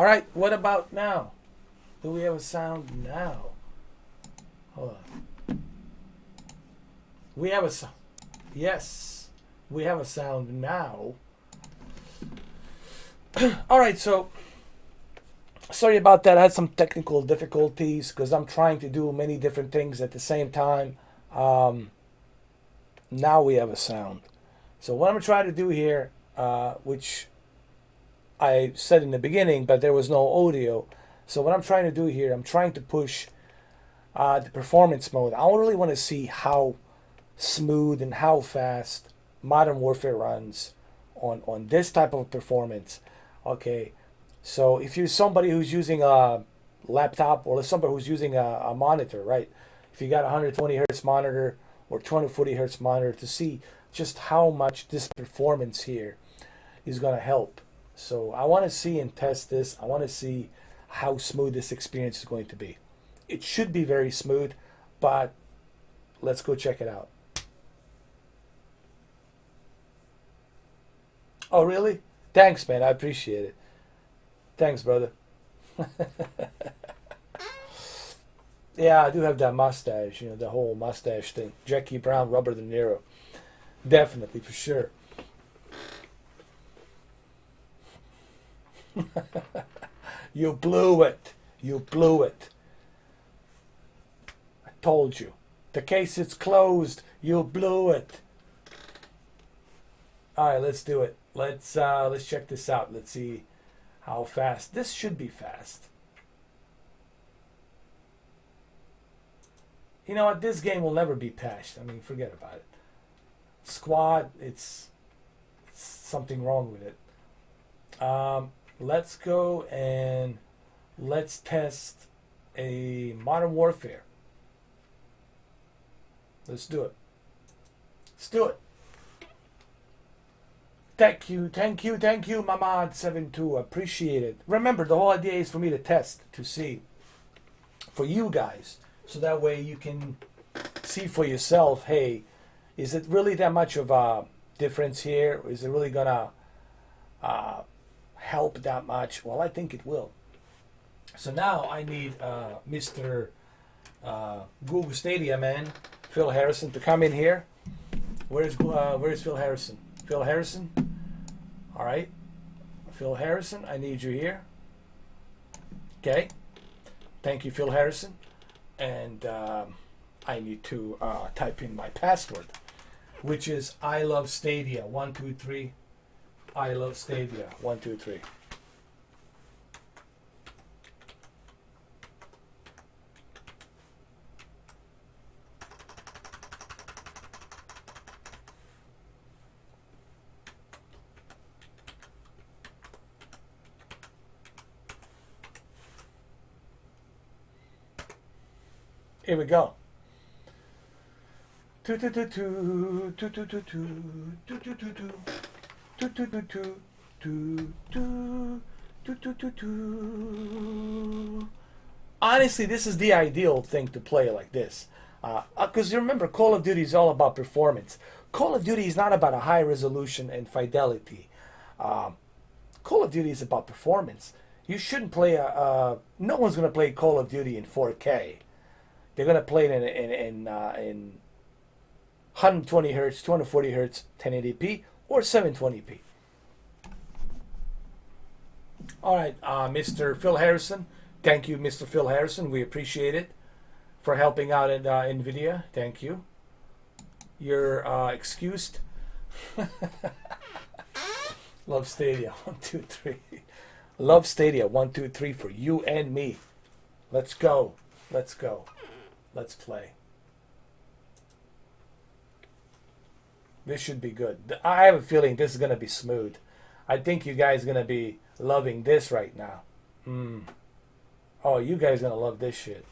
All right, what about now? Do we have a sound now? Hold on. We have a sound. Yes, we have a sound now. All right, so sorry about that. I had some technical difficulties because I'm trying to do many different things at the same time. Now we have a sound. So what I'm trying to do here, which I said in the beginning, but there was no audio. So what I'm trying to do here, I'm trying to push the performance mode. I really want to see how smooth and how fast Modern Warfare runs on this type of performance. Okay, so if you're somebody who's using a laptop or somebody who's using a monitor, right? If you got a 120 hertz monitor or 240 hertz monitor, to see just how much this performance here is going to help. So I want to see and test this. I want to see how smooth this experience is going to be. It should be very smooth, but let's go check it out. Oh, really? Thanks, man. I appreciate it. Thanks, brother. Yeah, I do have that mustache, the whole mustache thing. Jackie Brown, Robert De Niro. Definitely, for sure. You blew it. You blew it. I told you. The case is closed. You blew it. All right, let's do it. Let's check this out. Let's see how fast. This should be fast. You know what? This game will never be patched. I mean, forget about it. Squad, it's something wrong with it. Let's go and let's test a Modern Warfare. Let's do it. Let's do it. Thank you, Mamad72. Appreciate it. Remember, the whole idea is for me to test, to see, for you guys, so that way you can see for yourself, hey, is it really that much of a difference here? Is it really gonna help that much? Well, I think it will. So now I need Mr. Google Stadia man, Phil Harrison, to come in here. Where's Phil Harrison? Phil Harrison? All right. Phil Harrison, I need you here. Okay. Thank you, Phil Harrison. And I need to type in my password, which is I love Stadia 123. I love Stadia 123. Here we go. Honestly, this is the ideal thing to play like this. Because remember, Call of Duty is all about performance. Call of Duty is not about a high resolution and fidelity. Call of Duty is about performance. You shouldn't play no one's going to play Call of Duty in 4K. They're going to play it in 120 hertz, 240 hertz, 1080p, or 720p. All right, Mr. Phil Harrison. Thank you, Mr. Phil Harrison. We appreciate it for helping out at Nvidia. Thank you. You're excused. Love Stadia 1, 2, 3. Love Stadia 1, 2, 3 for you and me. Let's go. Let's go. Let's play. This should be good. I have a feeling this is going to be smooth. I think you guys are going to be loving this right now. Oh, you guys are going to love this shit.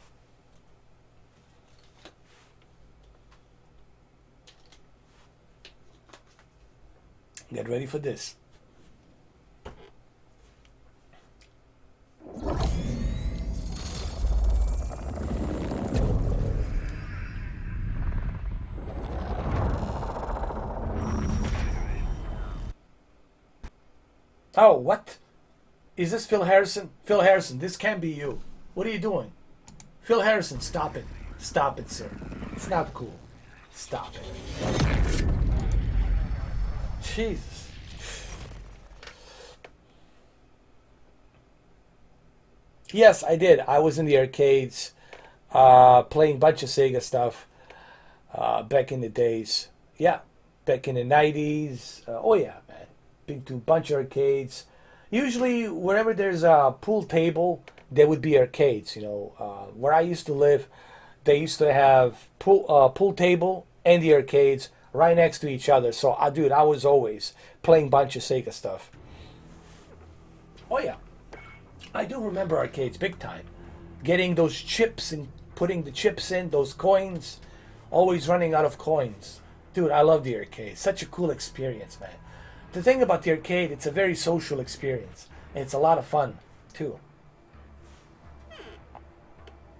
Get ready for this. Oh, what? Is this Phil Harrison? Phil Harrison, this can't be you. What are you doing? Phil Harrison, stop it. Stop it, sir. It's not cool. Stop it. Jesus. Yes, I did. I was in the arcades playing a bunch of Sega stuff back in the days. Yeah, back in the 90s. Oh, yeah, man. Been to a bunch of arcades. Usually, wherever there's a pool table, there would be arcades. You know, where I used to live, they used to have pool table and the arcades right next to each other. So, dude, I was always playing a bunch of Sega stuff. Oh, yeah. I do remember arcades big time. Getting those chips and putting the chips in, those coins. Always running out of coins. Dude, I love the arcade. Such a cool experience, man. The thing about the arcade, it's a very social experience. And it's a lot of fun, too.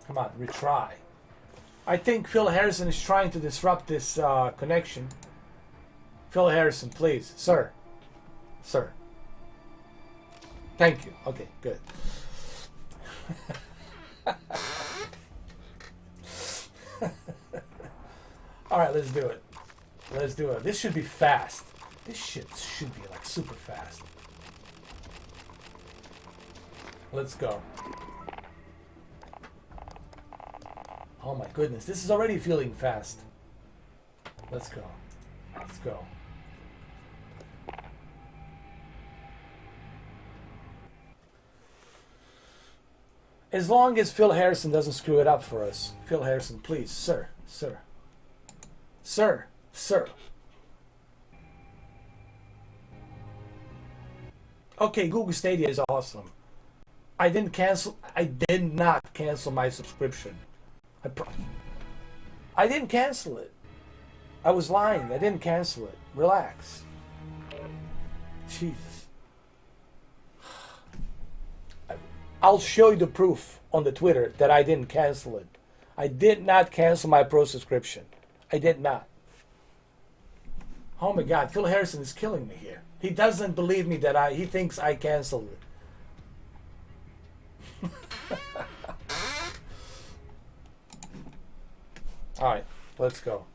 Come on, retry. I think Phil Harrison is trying to disrupt this connection. Phil Harrison, please. Sir. Sir. Thank you. Okay, good. All right, let's do it. Let's do it. This should be fast. This shit should be like super fast. Let's go. Oh my goodness, this is already feeling fast. Let's go. Let's go. As long as Phil Harrison doesn't screw it up for us. Phil Harrison, please. Sir. Sir. Sir. Sir. Okay, Google Stadia is awesome. I did not cancel my subscription. I didn't cancel it. I was lying. I didn't cancel it. Relax. Jesus. I'll show you the proof on the Twitter that I didn't cancel it. I did not cancel my pro subscription. I did not. Oh my God, Phil Harrison is killing me here. He doesn't believe me that he thinks I canceled it. All right, let's go.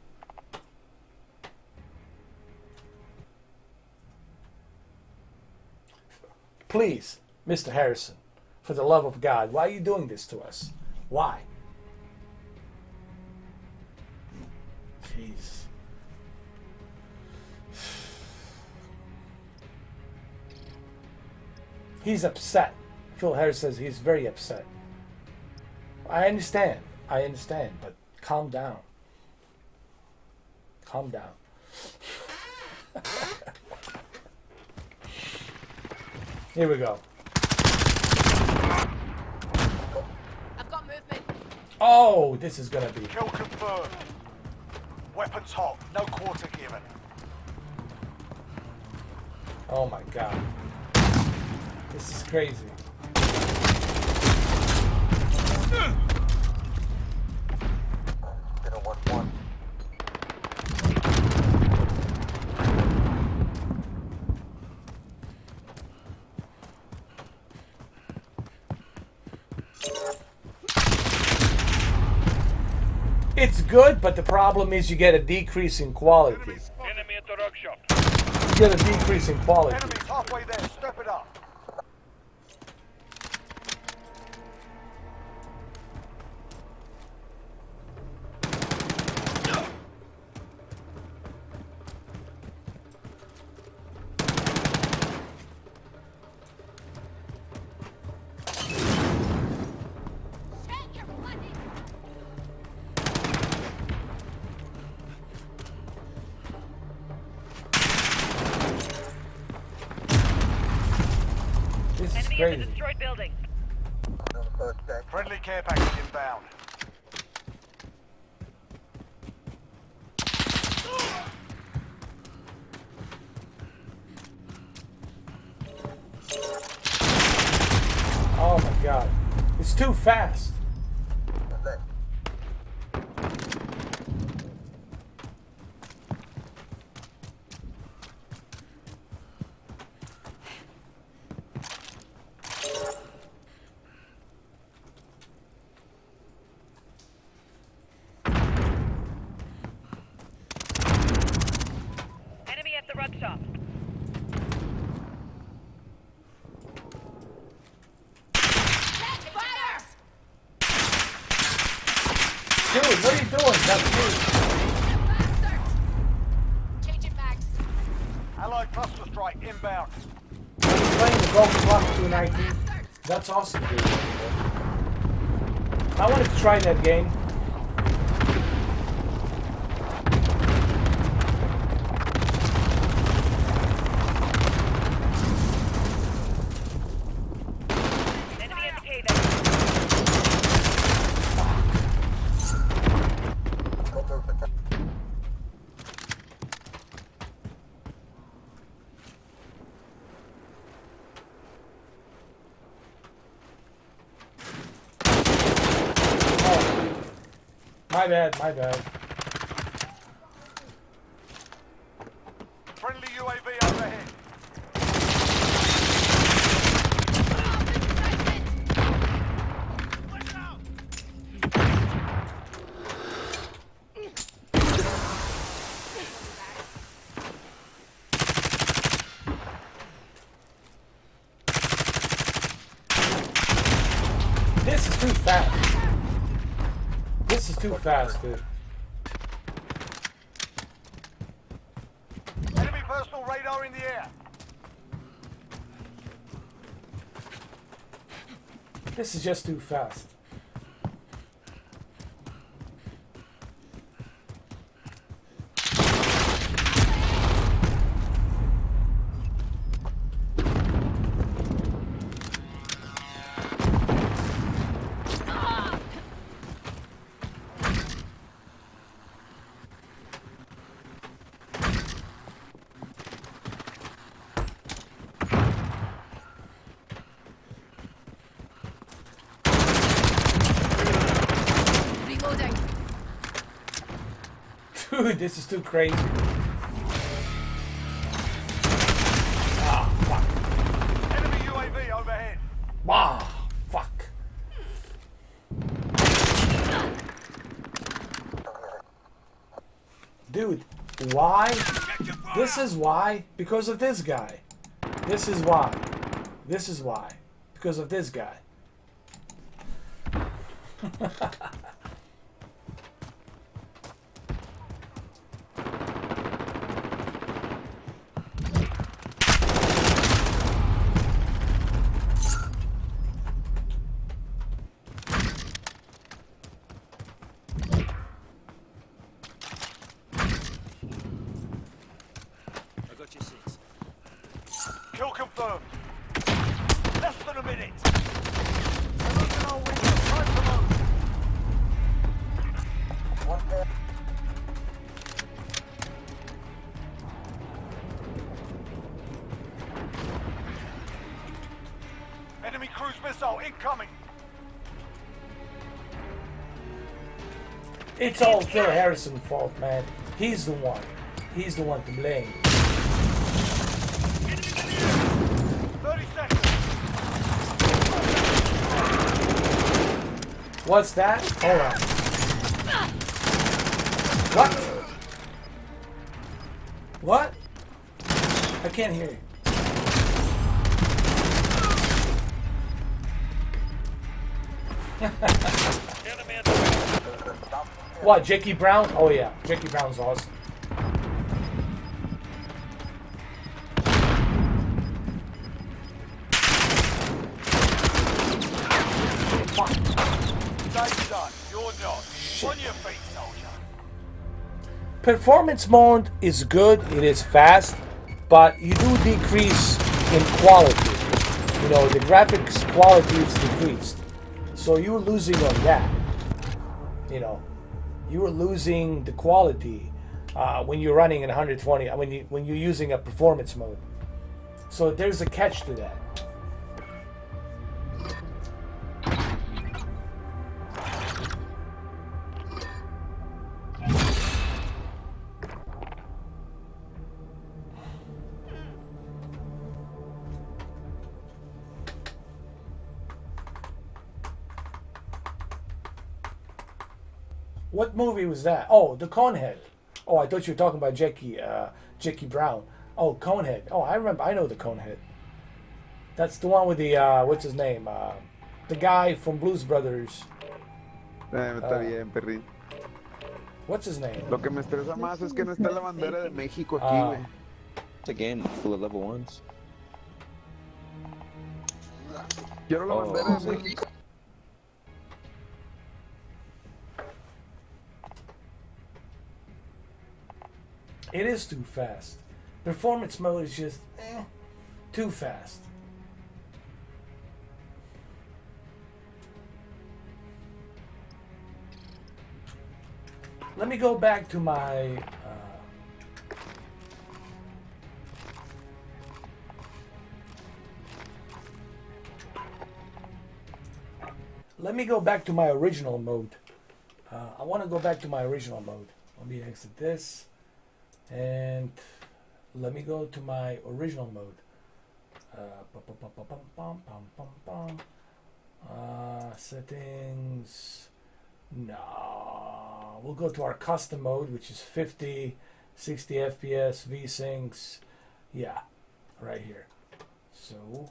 Please, Mr. Harrison, for the love of God, why are you doing this to us? Why? Jeez. He's upset. Phil Harris says he's very upset. I understand, but calm down. Calm down. Here we go. I've got movement. Oh, this is gonna be. Kill confirmed. Weapons hot, no quarter given. Oh my God. This is crazy. Been a 1-1. It's good, but the problem is you get a decrease in quality. Enemy at the rock shop. You get a decrease in quality. Enemies halfway there, step it up. This is Enemy in crazy. the destroyed building. Friendly care package inbound. Oh my God. It's too fast. Dude, what are you doing? That's me. Bastards! Changing mags. Allied cluster strike inbound. He's playing the Golden Block 219. That's awesome, dude. I wanted to try that game. Enemy indicated. Oh. My bad, my bad. Friendly UAV overhead. This is too fast. This is too fast, dude. Enemy personal radar in the air. This is just too fast. Reloading. Dude, this is too crazy. Ah, fuck. Enemy UAV overhead. Ah, fuck. Dude, why? This is why. Because of this guy. This is why. This is why. Because of this guy. I got your six. Kill confirmed. Less than a minute. They're losing our wings. Time to move. Enemy cruise missile incoming. It's all Phil Harrison's fault, man. He's the one. He's the one to blame. 30 seconds. What's that? Hold on. What? What? I can't hear you. What, Jackie Brown? Oh yeah, Jackie Brown's awesome. Fuck. Dave's done. You're not. On your feet, soldier. Performance mode is good, it is fast, but you do decrease in quality. You know, the graphics quality is decreased. So you're losing on that. You know, you are losing the quality when you're running in 120, when you're using a performance mode. So there's a catch to that. What movie was that? Oh, the Conehead. Oh, I thought you were talking about Jackie Brown. Oh, Conehead. Oh, I remember. I know the Conehead. That's the one with the what's his name? The guy from Blues Brothers. Está bien, perrín. What's his name? Lo que me estresa más es que no está la bandera de México aquí, Ah. güey. It's a game full of level 1s. Quiero la Oh, bandera sí. de México. It is too fast. Performance mode is just too fast. Let me go back to my let me go back to my original mode. I want to go back to my original mode. Let me exit this. And let me go to my original mode. Settings. No. We'll go to our custom mode, which is 50, 60 FPS, VSyncs. Yeah, right here. So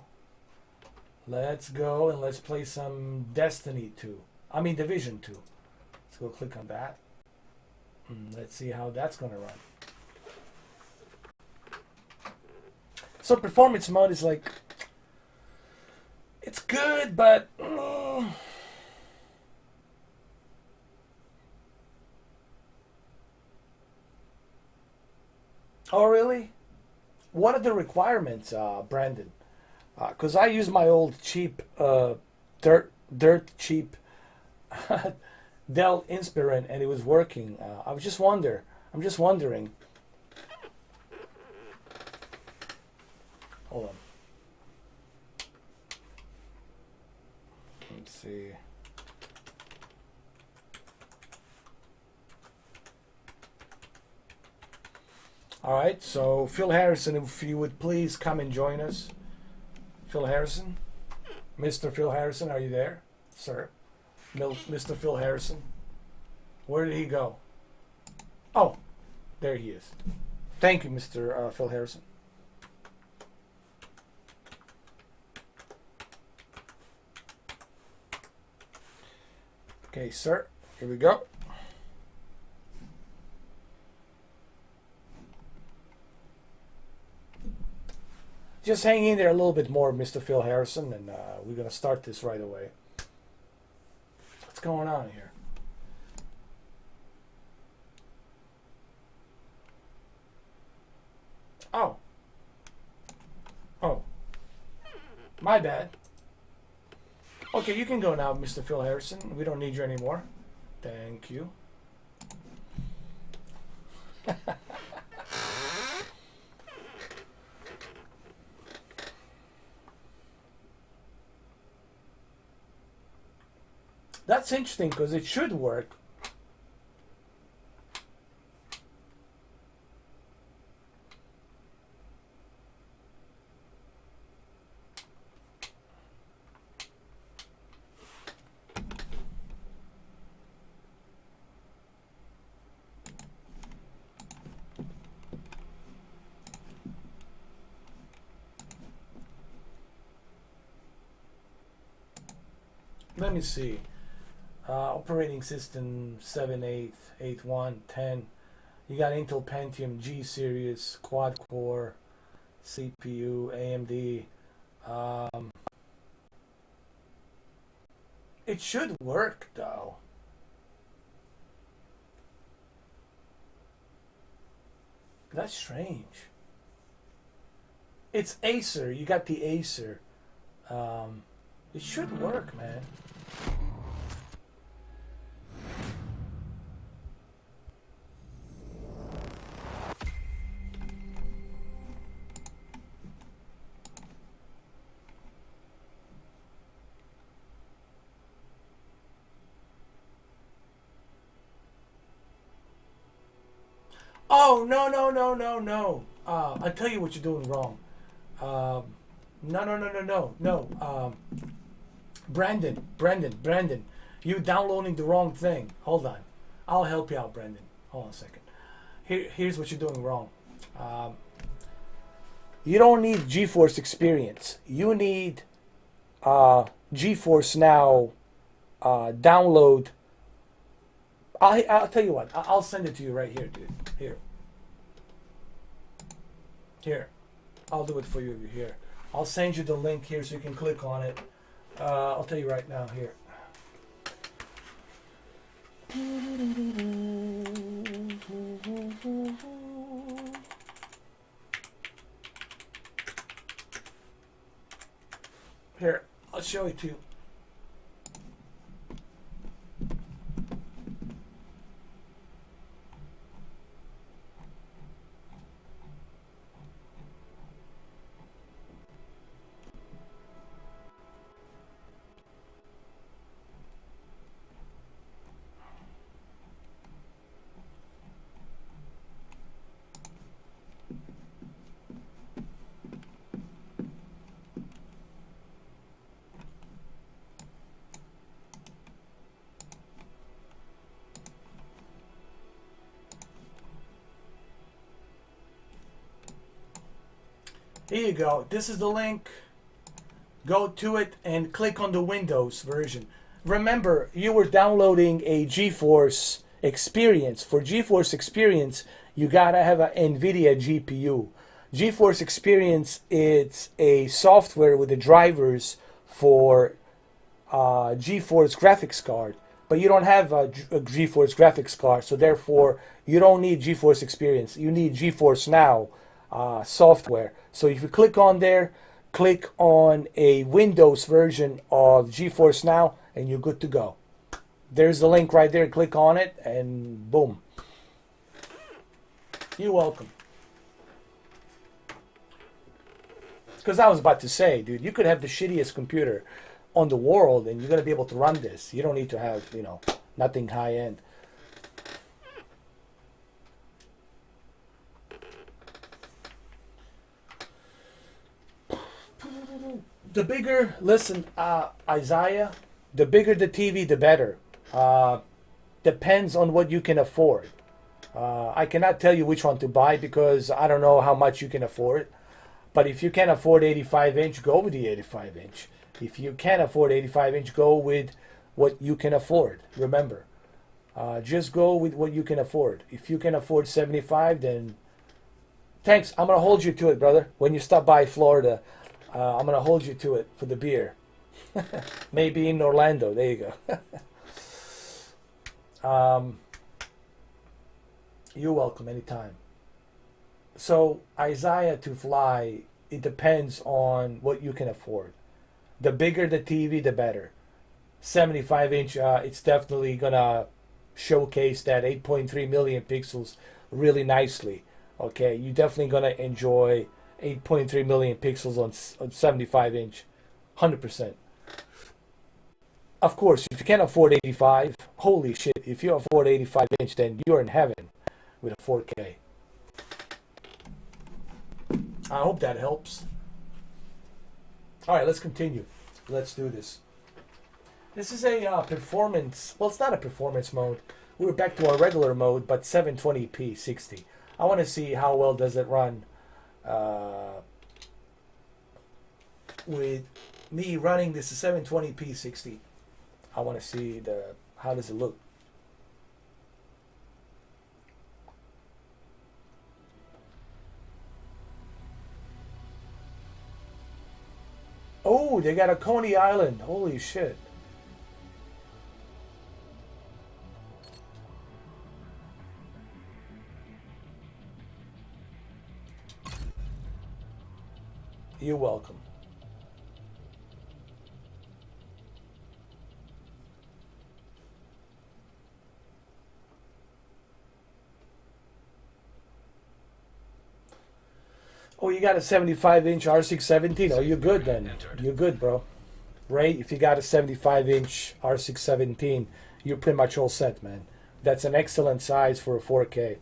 let's go and let's play some Destiny 2. I mean Division 2. Let's go click on that. Let's see how that's going to run. So performance mode is like, it's good, but oh really? What are the requirements, Brandon? Because I use my old cheap, dirt cheap Dell Inspiron, and it was working. I'm just wondering. Hold on. Let's see. All right, so Phil Harrison, if you would please come and join us. Phil Harrison, Mr. Phil Harrison, are you there, sir? Mr. Phil Harrison. Where did he go? Oh, there he is. Thank you, Mr. Phil Harrison. Okay, sir, here we go. Just hang in there a little bit more, Mr. Phil Harrison, and we're going to start this right away. What's going on here? Oh. My bad. Okay, you can go now, Mr. Phil Harrison. We don't need you anymore. Thank you. That's interesting because it should work. Let me see. Operating system 7, 8, 8, 1, 10. You got Intel Pentium G series, quad core, CPU, AMD. It should work though. That's strange. It's Acer. You got the Acer. It should work, man. Oh, no. I tell you what you're doing wrong. No. Brandon. You downloading the wrong thing. Hold on. I'll help you out, Brandon. Hold on a second. Here's what you're doing wrong. You don't need GeForce Experience. You need GeForce Now download I'll tell you what. I'll send it to you right here, dude. Here. Here. I'll do it for you here. I'll send you the link here so you can click on it. I'll tell you right now here. Here, I'll show it to you. Here you go. This is the link. Go to it and click on the Windows version. Remember, you were downloading a GeForce Experience. For GeForce Experience, you gotta have an Nvidia GPU. GeForce Experience, it's a software with the drivers for GeForce graphics card. But you don't have a GeForce graphics card, so therefore you don't need GeForce Experience. You need GeForce Now software. So if you click on there, click on a Windows version of GeForce Now, and you're good to go. There's the link right there. Click on it, and boom. You're welcome. Because I was about to say, dude, you could have the shittiest computer on the world, and you're going to be able to run this. You don't need to have, you know, nothing high-end. The bigger, listen, Isaiah, the bigger the TV, the better. Depends on what you can afford. I cannot tell you which one to buy because I don't know how much you can afford. But if you can afford 85-inch, go with the 85-inch. If you can't afford 85-inch, go with what you can afford. Remember, just go with what you can afford. If you can afford 75, then thanks. I'm going to hold you to it, brother. When you stop by Florida, I'm going to hold you to it for the beer. Maybe in Orlando. There you go. You're welcome anytime. So, Isaiah, to fly, it depends on what you can afford. The bigger the TV, the better. 75-inch, it's definitely going to showcase that 8.3 million pixels really nicely. Okay, you're definitely going to enjoy 8.3 million pixels on 75-inch, 100%. Of course, if you can't afford 85, holy shit, if you afford 85-inch, then you're in heaven with a 4K. I hope that helps. All right, let's continue. Let's do this. This is a performance, well, it's not a performance mode. We're back to our regular mode, but 720p 60. I want to see how well does it run with me running this 720p 60. I want to see how does it look. Oh, they got a Coney Island. Holy shit. You're welcome. Oh, you got a 75-inch R617. Oh, you're good then. You're good, bro. Ray, if you got a 75-inch R617, you're pretty much all set, man. That's an excellent size for a 4K.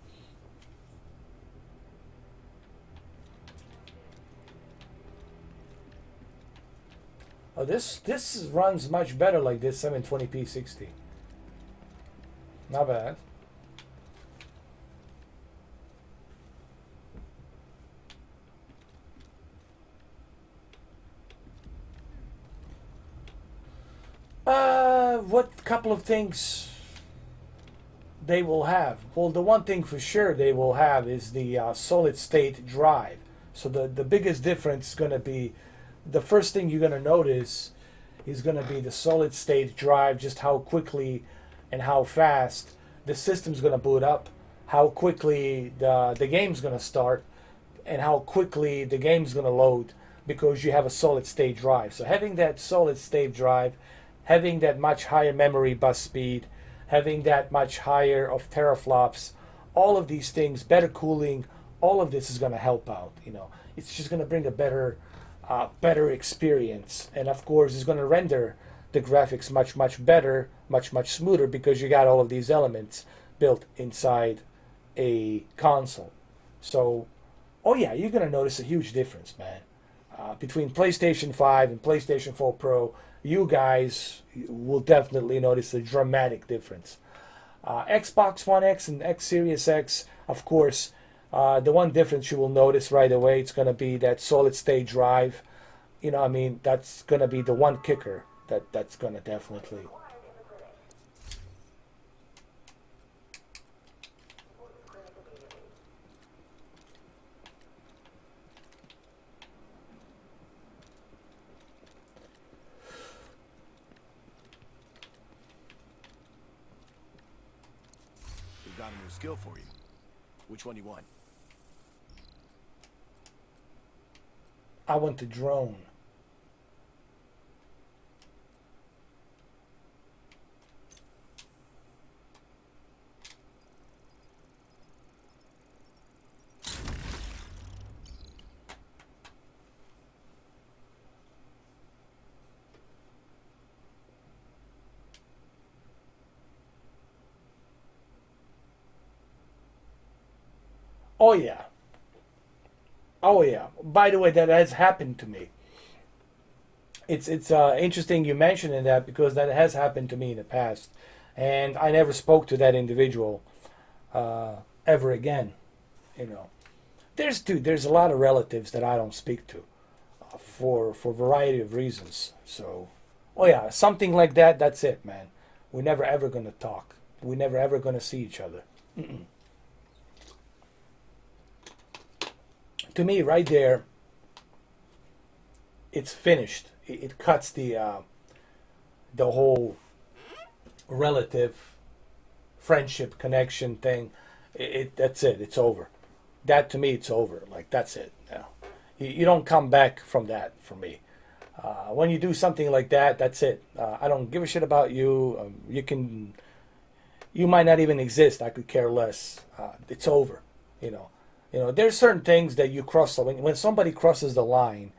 Oh, this runs much better like this 720p 60. Not bad. What couple of things? they will have? Well, the one thing for sure they will have is the solid state drive. So the biggest difference is going to be, the first thing you're going to notice is going to be the solid state drive, just how quickly and how fast the system's going to boot up, how quickly the game's going to start, and how quickly the game's going to load, because you have a solid state drive. So having that solid state drive, having that much higher memory bus speed, having that much higher of teraflops, all of these things, better cooling, all of this is going to help out. You know, it's just going to bring a better experience, and of course it's going to render the graphics much better, much smoother, because you got all of these elements built inside a console. So, oh yeah, you're going to notice a huge difference, man, between PlayStation 5 and PlayStation 4 Pro. You guys will definitely notice a dramatic difference. Xbox One X and X Series X, of course, the one difference you will notice right away, it's going to be that solid state drive. You know, I mean, that's going to be the one kicker that's going to definitely... We've got a new skill for you. Which one you want? I want the drone. Oh yeah. Oh yeah. By the way, that has happened to me. It's interesting you mentioning that, because that has happened to me in the past, and I never spoke to that individual ever again. You know, there's a lot of relatives that I don't speak to for a variety of reasons. So, oh yeah, something like that. That's it, man. We're never ever gonna talk. We're never ever gonna see each other. To me, right there, it's finished. It cuts the whole relative friendship connection thing. That's it. It's over. That, to me, it's over. Like, that's it. Now, you don't come back from that for me. When you do something like that, that's it. I don't give a shit about you. You might not even exist. I could care less. It's over. You know, there's certain things that you cross. When somebody crosses the line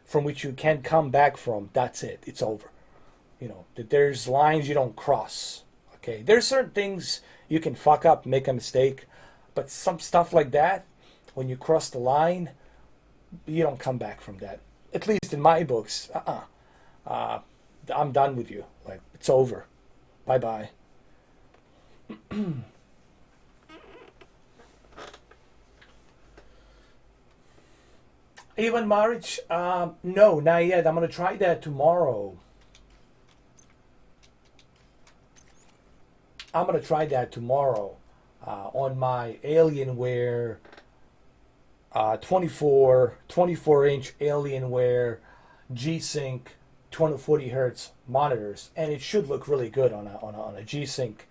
from which you can't come back from, that's it. It's over. You know, there's lines you don't cross. Okay, there's certain things you can fuck up, make a mistake, but some stuff like that, when you cross the line, you don't come back from that. At least in my books, I'm done with you. Like, it's over. Bye bye. Ivan Maric, no, not yet. I'm going to try that tomorrow. On my Alienware 24-inch Alienware G-Sync 240 hertz monitors, and it should look really good on a G-Sync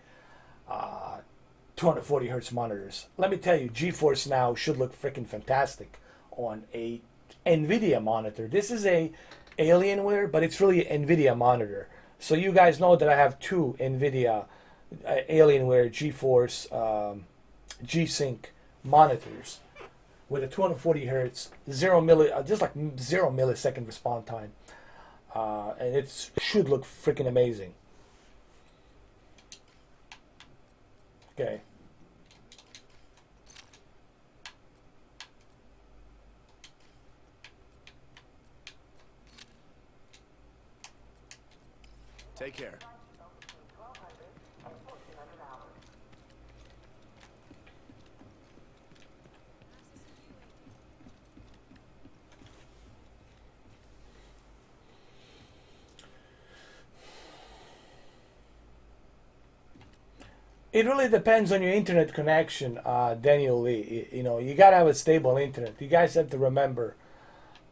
240 hertz monitors. Let me tell you, GeForce now should look freaking fantastic on a Nvidia monitor. This is a Alienware, but it's really an Nvidia monitor. So you guys know that I have two Nvidia Alienware GeForce G-Sync monitors with a 240 hertz, just like 0 millisecond response time, and it should look freaking amazing. Okay. Take care. It really depends on your internet connection, Daniel Lee. You know, you gotta have a stable internet. You guys have to remember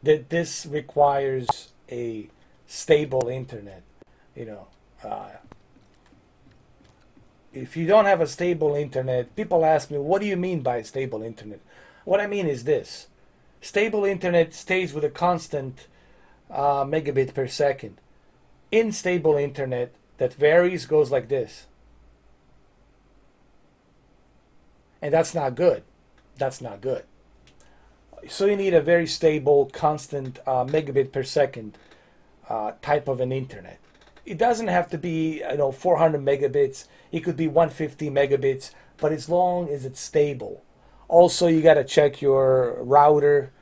that this requires a stable internet. You know, if you don't have a stable internet, people ask me, what do you mean by stable internet? What I mean is this. Stable internet stays with a constant megabit per second. Unstable internet that varies goes like this. And that's not good. That's not good. So you need a very stable, constant megabit per second type of an internet. It doesn't have to be 400 megabits. It could be 150 megabits, but as long as it's stable. Also, you got to check your router.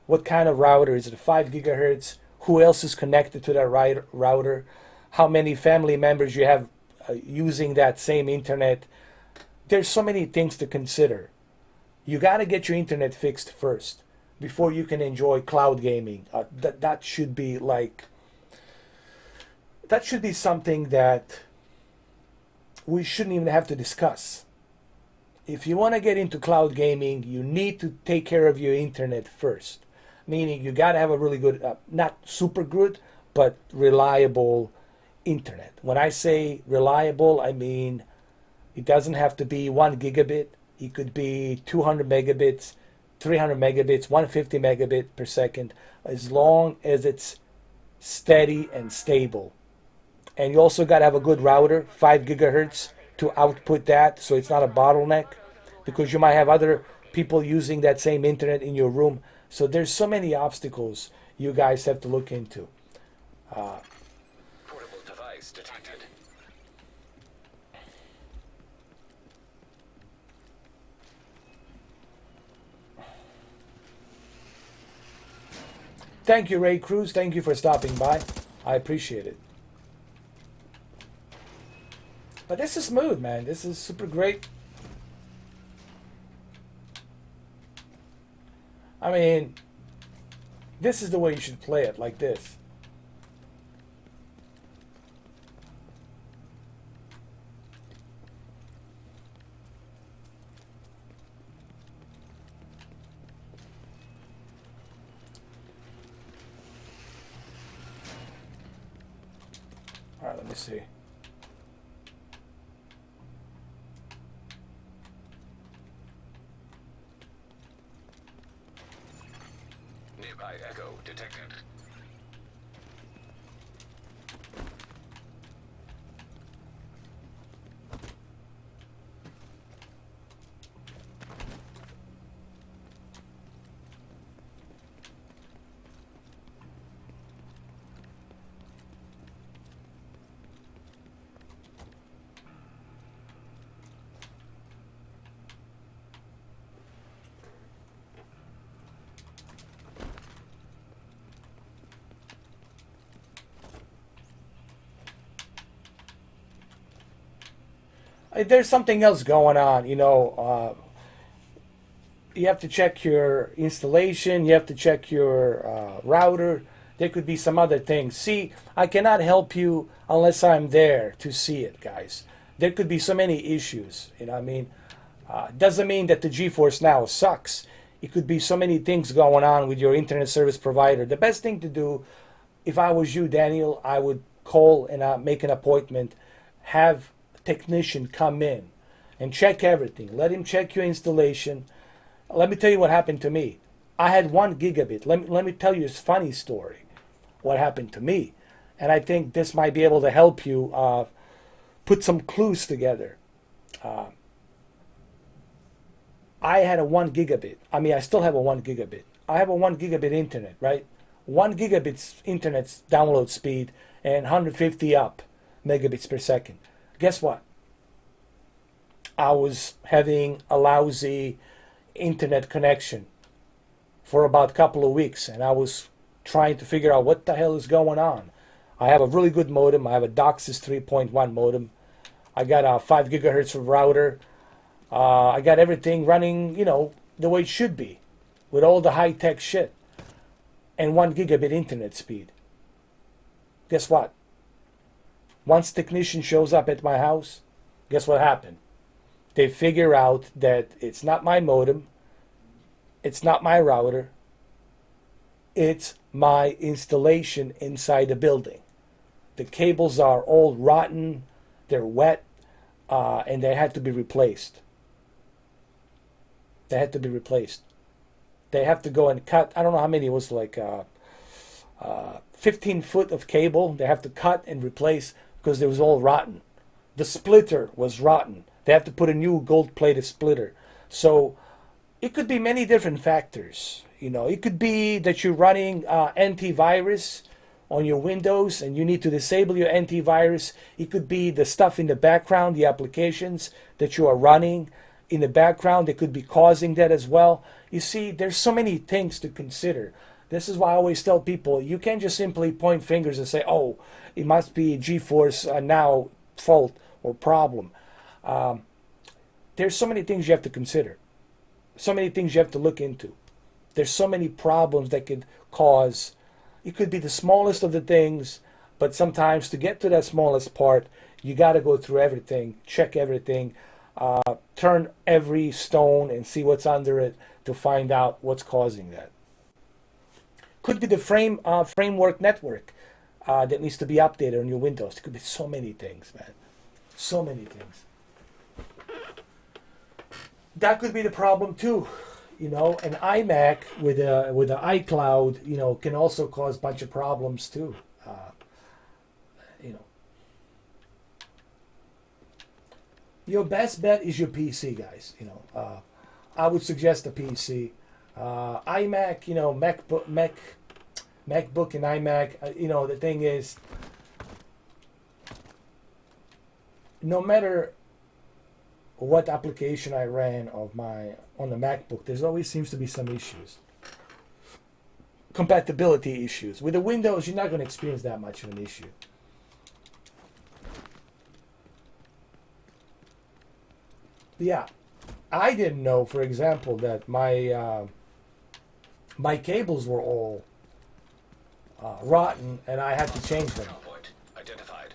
What kind of router? Is it 5 gigahertz? Who else is connected to that router? How many family members you have using that same internet? There's so many things to consider. You got to get your internet fixed first before you can enjoy cloud gaming. That should be something that we shouldn't even have to discuss. If you want to get into cloud gaming, you need to take care of your internet first. Meaning you got to have a really good, not super good, but reliable internet. When I say reliable, I mean it doesn't have to be 1 gigabit. It could be 200 megabits, 300 megabits, 150 megabit per second, as long as it's steady and stable. And you also got to have a good router, 5 gigahertz, to output that, so it's not a bottleneck, because you might have other people using that same internet in your room. So there's so many obstacles you guys have to look into. Portable device detected. Thank you, Ray Cruz. Thank you for stopping by. I appreciate it. But this is smooth, man. This is super great. I mean, this is the way you should play it, like this. All right, let me see. Nearby echo detected. There's something else going on, you have to check your installation, you have to check your router. There could be some other things. See, I cannot help you unless I'm there to see it, guys. There could be so many issues, doesn't mean that the GeForce Now sucks. It could be so many things going on with your internet service provider. The best thing to do, if I was you, Daniel, I would call and make an appointment, have technician come in and check everything. Let him check your installation. Let me tell you what happened to me. I had 1 gigabit. Let me tell you this funny story, what happened to me. And I think this might be able to help you put some clues together. I had a 1 gigabit. I still have a 1 gigabit. I have a 1 gigabit internet, right? 1 gigabit internet's download speed and 150 up megabits per second. Guess what? I was having a lousy internet connection for about a couple of weeks, and I was trying to figure out what the hell is going on. I have a really good modem. I have a DOCSIS 3.1 modem. I got a 5 gigahertz router. I got everything running, the way it should be, with all the high-tech shit, and 1 gigabit internet speed. Guess what? Once technician shows up at my house, guess what happened? they figure out that it's not my modem, it's not my router, it's my installation inside the building. The cables are all rotten, they're wet, and they had to be replaced. They had to be replaced. They have to go and cut, I don't know how many, it was like 15 foot of cable. They have to cut and replace because it was all rotten. The splitter was rotten. They have to put a new gold-plated splitter. So it could be many different factors. You know, it could be that you're running antivirus on your Windows and you need to disable your antivirus. It could be the stuff in the background, the applications that you are running in the background that could be causing that as well. You see, there's so many things to consider. This is why I always tell people, you can't just simply point fingers and say, oh, it must be GeForce now fault or problem. There's so many things you have to consider. So many things you have to look into. There's so many problems that could cause. It could be the smallest of the things, but sometimes to get to that smallest part, you got to go through everything, check everything, turn every stone and see what's under it to find out what's causing that. Could be the framework network that needs to be updated on your Windows. It could be so many things, man. So many things. That could be the problem too. You know, an iMac with a iCloud, you know, can also cause a bunch of problems too. You know, your best bet is your PC, guys. You know, I would suggest a PC. iMac, you know, MacBook and iMac. You know, the thing is, no matter what application I ran on the MacBook, there's always seems to be some issues. Compatibility issues. With the Windows, you're not going to experience that much of an issue. Yeah, I didn't know, for example, that my cables were all rotten, and I had to change them. Point identified.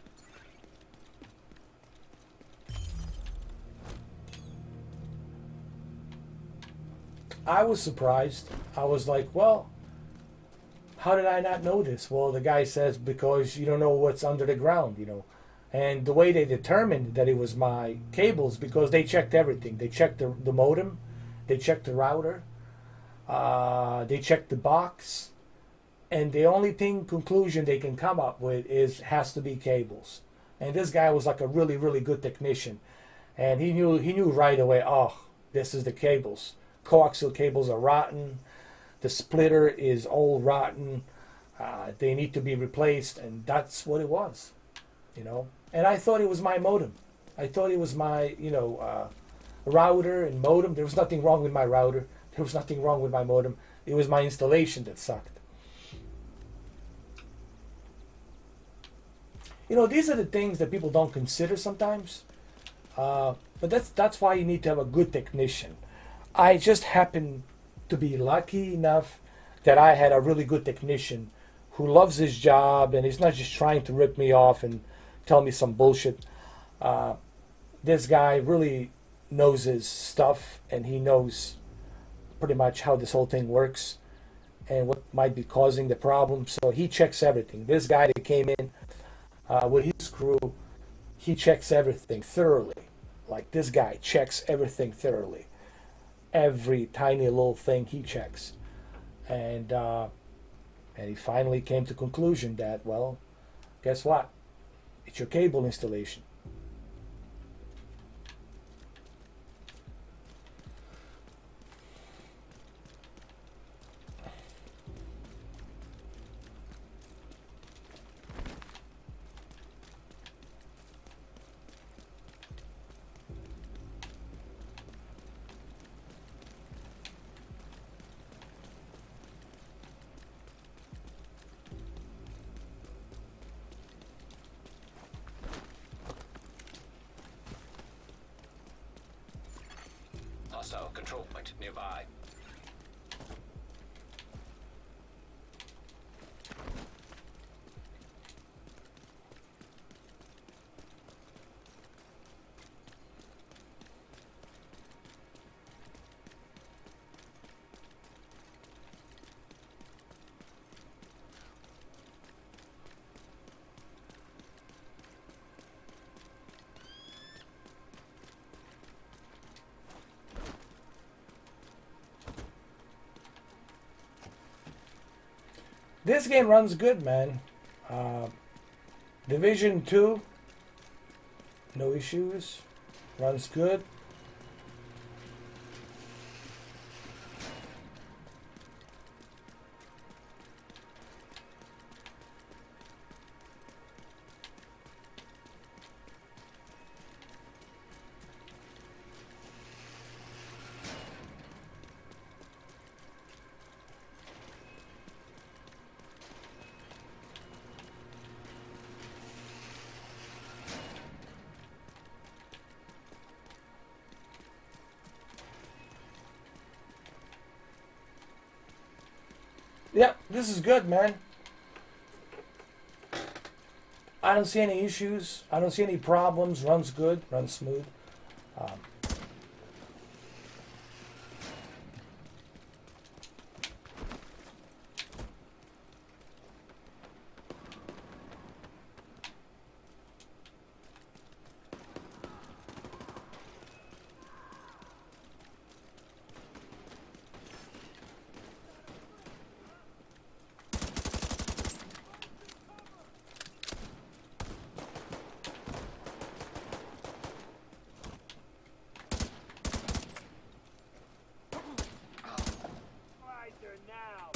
I was surprised. I was like, well, how did I not know this? Well, the guy says, because you don't know what's under the ground, you know. And the way they determined that it was my cables, because they checked everything. They checked the modem, they checked the router, they checked the box, and the only conclusion they can come up with has to be cables. And this guy was like a really, really good technician, and he knew right away. Oh, this is the cables. Coaxial cables are rotten. The splitter is all rotten. They need to be replaced, and that's what it was, you know. And I thought it was my modem. I thought it was my, you know, router and modem. There was nothing wrong with my router. There was nothing wrong with my modem. It was my installation that sucked. You know, these are the things that people don't consider sometimes. But that's why you need to have a good technician. I just happened to be lucky enough that I had a really good technician who loves his job and he's not just trying to rip me off and tell me some bullshit. This guy really knows his stuff, and he knows pretty much how this whole thing works and what might be causing the problem. So he checks everything. This guy that came in with his crew, he checks everything thoroughly. Like, this guy checks everything thoroughly. Every tiny little thing he checks. And he finally came to the conclusion that, well, guess what? It's your cable installation. Hostile control point nearby. This game runs good, man. Division 2, no issues. Runs good. Yeah, this is good, man. I don't see any issues. I don't see any problems. Runs good. Runs smooth. Right there now.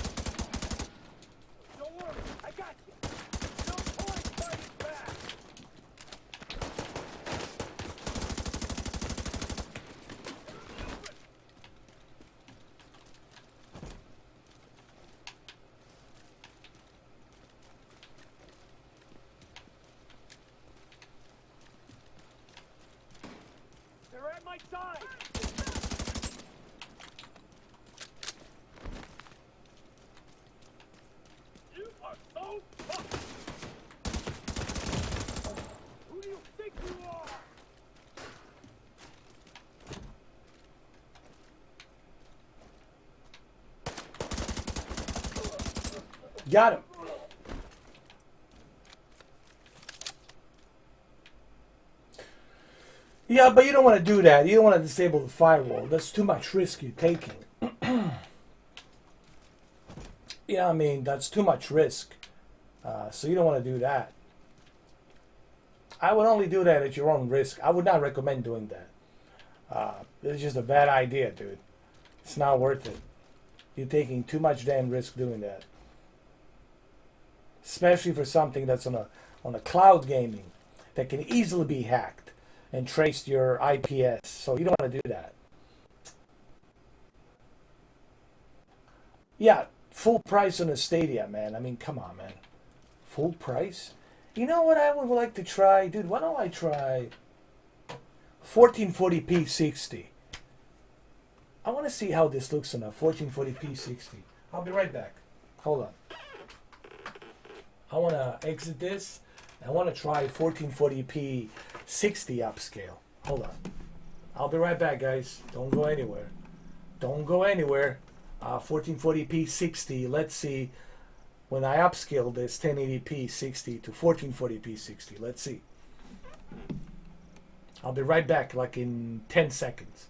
Don't worry, I got you. No point fighting back. They're at my side. You are so tough. Who do you think you are? Got him. Yeah, but you don't want to do that. You don't want to disable the firewall. That's too much risk you're taking. Yeah, I mean, that's too much risk. So you don't want to do that. I would only do that at your own risk. I would not recommend doing that. It's just a bad idea, dude. It's not worth it. You're taking too much damn risk doing that. Especially for something that's on a cloud gaming that can easily be hacked and traced your IPS. So you don't want to do that. Yeah, full price on a Stadia, man. I mean, come on, man. Full price? You know what I would like to try? Dude, why don't I try 1440p 60? I want to see how this looks on a 1440p 60. I'll be right back. Hold on. I want to exit this. I want to try 1440p 60 upscale. Hold on. I'll be right back, guys. Don't go anywhere. Don't go anywhere. 1440p 60. Let's see. When I upscale this 1080p 60 to 1440p 60. Let's see. I'll be right back, like in 10 seconds.